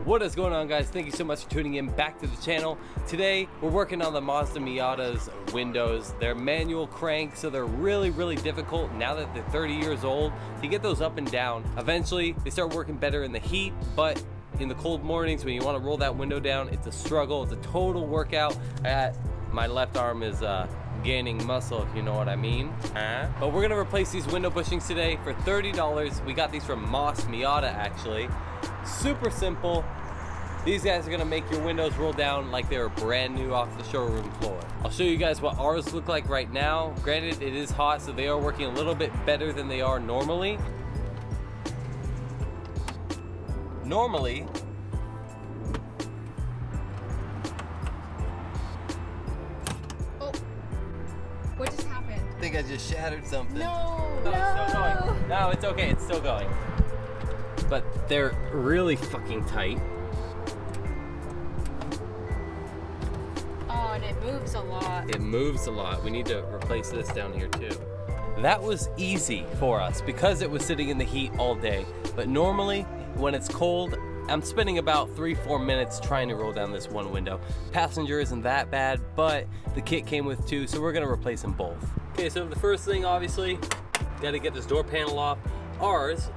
What is going on, guys? Thank you so much for tuning in back to the channel. Today we're working on the Mazda Miata's windows. They're manual crank, so they're really difficult now that they're 30 years old to get those up and down. Eventually they start working better in the heat, but in the cold mornings when you want to roll that window down, it's a struggle. It's a total workout. My left arm is gaining muscle, if you know what I mean. But we're gonna replace these window bushings today for $30. We got these from Miata actually. Super simple. These guys are gonna make your windows roll down like they were brand new off the showroom floor. I'll show you guys what ours look like right now. Granted, it is hot, so they are working a little bit better than they are normally. What just happened? I think I just shattered something. No. It's still going. No, it's okay, it's still going. But they're really fucking tight. Oh, and it moves a lot. It moves a lot. We need to replace this down here too. That was easy for us because it was sitting in the heat all day. But normally, when it's cold, I'm spending about 3-4 minutes trying to roll down this one window. Passenger isn't that bad, but the kit came with two, so we're gonna replace them both. Okay, so the first thing, obviously, gotta get this door panel off. Ours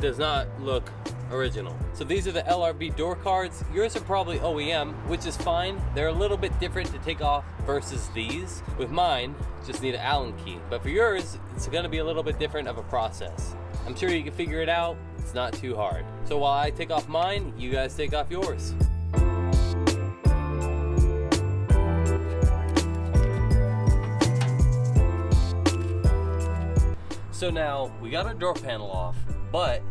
does not look original. So these are the LRB door cards. Yours are probably OEM, which is fine. They're a little bit different to take off versus these. With mine, just need an Allen key. But for yours, it's gonna be a little bit different of a process. I'm sure you can figure it out. It's not too hard. So while I take off mine, you guys take off yours. So now we got our door panel off, but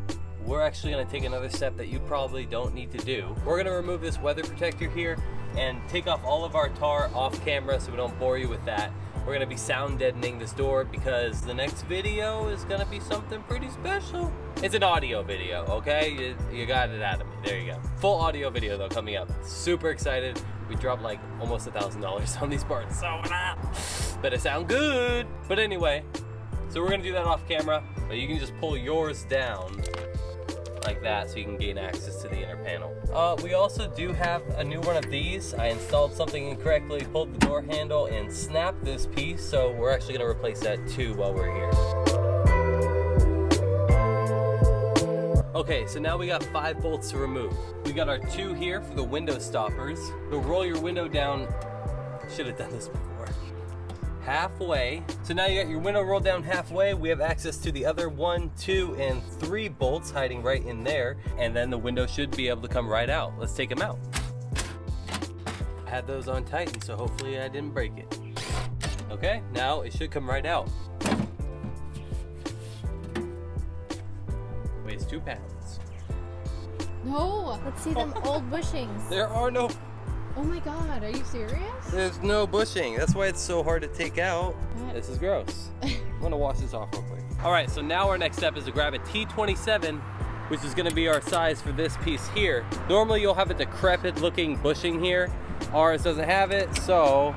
we're actually gonna take another step that you probably don't need to do. We're gonna remove this weather protector here and take off all of our tar off camera so we don't bore you with that. We're gonna be sound deadening this door because the next video is gonna be something pretty special. It's an audio video, okay? You got it out of me, there you go. Full audio video though coming up. Super excited. We dropped like almost $1,000 on these parts, so better sound good. But anyway, so we're gonna do that off camera, but you can just pull yours down like that so you can gain access to the inner panel. We also do have a new one of these. I installed something incorrectly, pulled the door handle and snapped this piece, so we're actually gonna replace that too while we're here. Okay, so now we got 5 bolts to remove. We got our 2 here for the window stoppers. So roll your window down, should have done this before, halfway. So now you got your window rolled down halfway. We have access to the other 1, 2, and 3 bolts hiding right in there, and then the window should be able to come right out. Let's take them out. I had those on tight, and so hopefully I didn't break it. Okay, now it should come right out. Weighs 2 pounds. No. Let's see them old bushings. There are no... Oh my God, are you serious? There's no bushing. That's why it's so hard to take out. What? This is gross. I'm gonna wash this off real quick. All right, so now our next step is to grab a T27, which is gonna be our size for this piece here. Normally you'll have a decrepit looking bushing here. Ours doesn't have it, so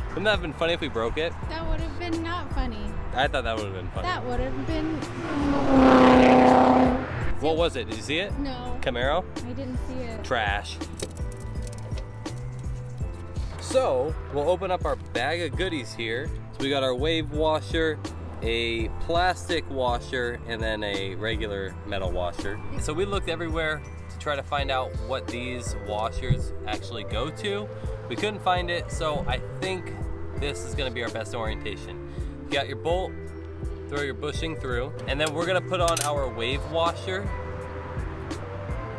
wouldn't that have been funny if we broke it? That would have been not funny. I thought that would have been funny. That would have been... What was it? Did you see it? No. Camaro? I didn't see it. Trash. So we'll open up our bag of goodies here. So we got our wave washer, a plastic washer, and then a regular metal washer. So we looked everywhere to try to find out what these washers actually go to. We couldn't find it, so I think this is gonna be our best orientation. You got your bolt, throw your bushing through, and then we're gonna put on our wave washer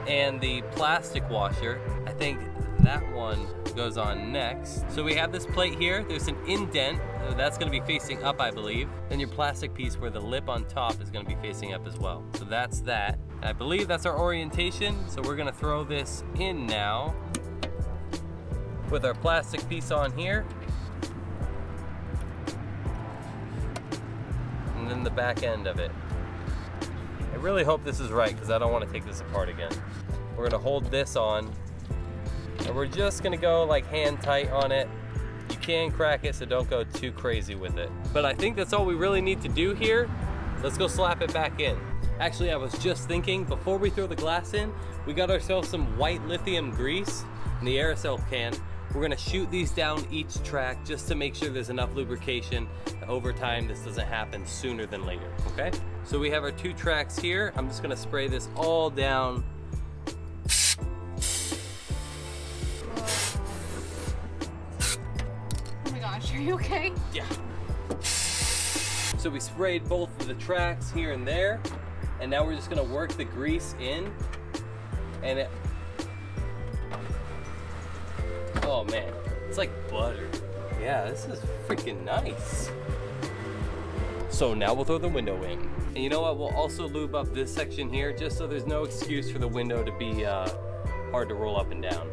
and the plastic washer. I think that one goes on next. So we have this plate here. There's an indent. That's gonna be facing up, I believe. Then your plastic piece where the lip on top is gonna be facing up as well. So that's that. I believe that's our orientation. So we're gonna throw this in now with our plastic piece on here. And then the back end of it. I really hope this is right because I don't want to take this apart again. We're gonna hold this on and we're just gonna go like hand tight on it. You can crack it, so don't go too crazy with it. But I think that's all we really need to do here. Let's go slap it back in. Actually, I was just thinking, before we throw the glass in, we got ourselves some white lithium grease in the aerosol can. We're gonna shoot these down each track just to make sure there's enough lubrication. Over time, this doesn't happen sooner than later, okay? So we have our 2 tracks here. I'm just gonna spray this all down. Oh my gosh, are you okay? Yeah. So we sprayed both of the tracks here and there, and now we're just gonna work the grease in, and oh man, it's like butter. Yeah, this is freaking nice. So now we'll throw the window in. And you know what, we'll also lube up this section here, just so there's no excuse for the window to be hard to roll up and down.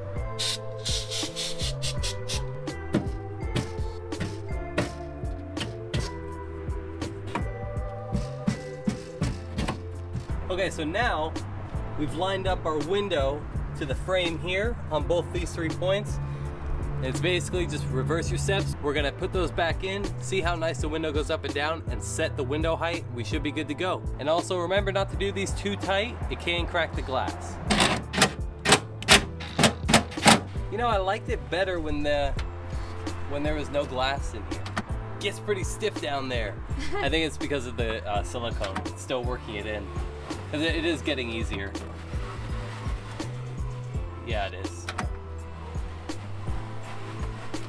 Okay, so now we've lined up our window to the frame here on both these 3 points. And it's basically just reverse your steps. We're gonna put those back in, see how nice the window goes up and down, and set the window height. We should be good to go. And also remember not to do these too tight. It can crack the glass. You know, I liked it better when there was no glass in here. It gets pretty stiff down there. I think it's because of the silicone. It's still working it in. Because it is getting easier. Yeah, it is.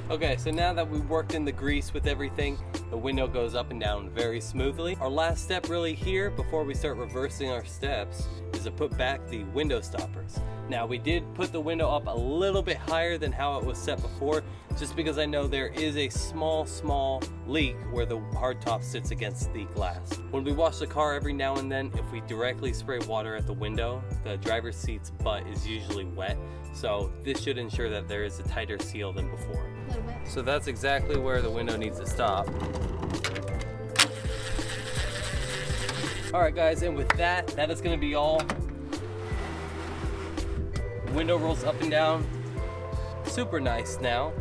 Okay, so now that we've worked in the grease with everything, the window goes up and down very smoothly. Our last step really here, before we start reversing our steps, is to put back the window stoppers. Now, we did put the window up a little bit higher than how it was set before, just because I know there is a small leak where the hardtop sits against the glass. When we wash the car every now and then, if we directly spray water at the window, the driver's seat's butt is usually wet. So this should ensure that there is a tighter seal than before. A little bit. So that's exactly where the window needs to stop. All right, guys, and with that is gonna be all. Window rolls up and down. Super nice now.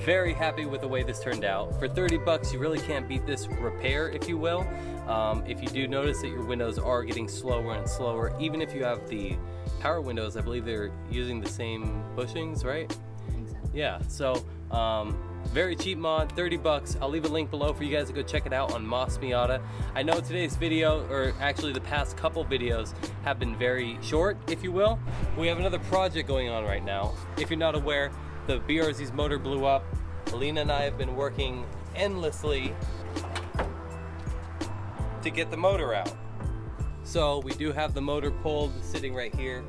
Very happy with the way this turned out. For 30 bucks, you really can't beat this repair, if you will. If you do notice that your windows are getting slower and slower, even if you have the power windows, I believe they're using the same bushings, right? I think so. Yeah, so very cheap mod, 30 bucks. I'll leave a link below for you guys to go check it out on Moss Miata. I know today's video, or actually the past couple videos, have been very short, if you will. We have another project going on right now. If you're not aware, the BRZ's motor blew up. Alina and I have been working endlessly to get the motor out. So we do have the motor pulled, sitting right here.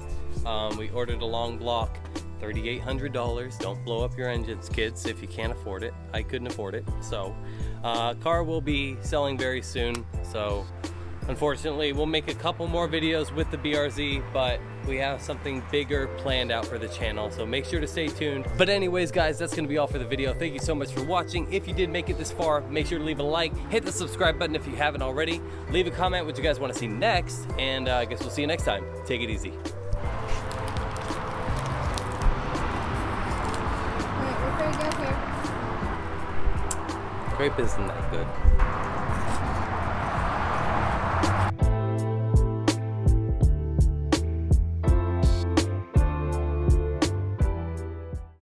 We ordered a long block, $3,800. Don't blow up your engines, kids, if you can't afford it. I couldn't afford it. So car will be selling very soon. So unfortunately, we'll make a couple more videos with the BRZ, but we have something bigger planned out for the channel, so make sure to stay tuned. But anyways, guys, that's gonna be all for the video. Thank you so much for watching. If you did make it this far, make sure to leave a like, hit the subscribe button if you haven't already, leave a comment what you guys want to see next, and I guess we'll see you next time. Take it easy. Alright, we're very good here. Grape isn't that good.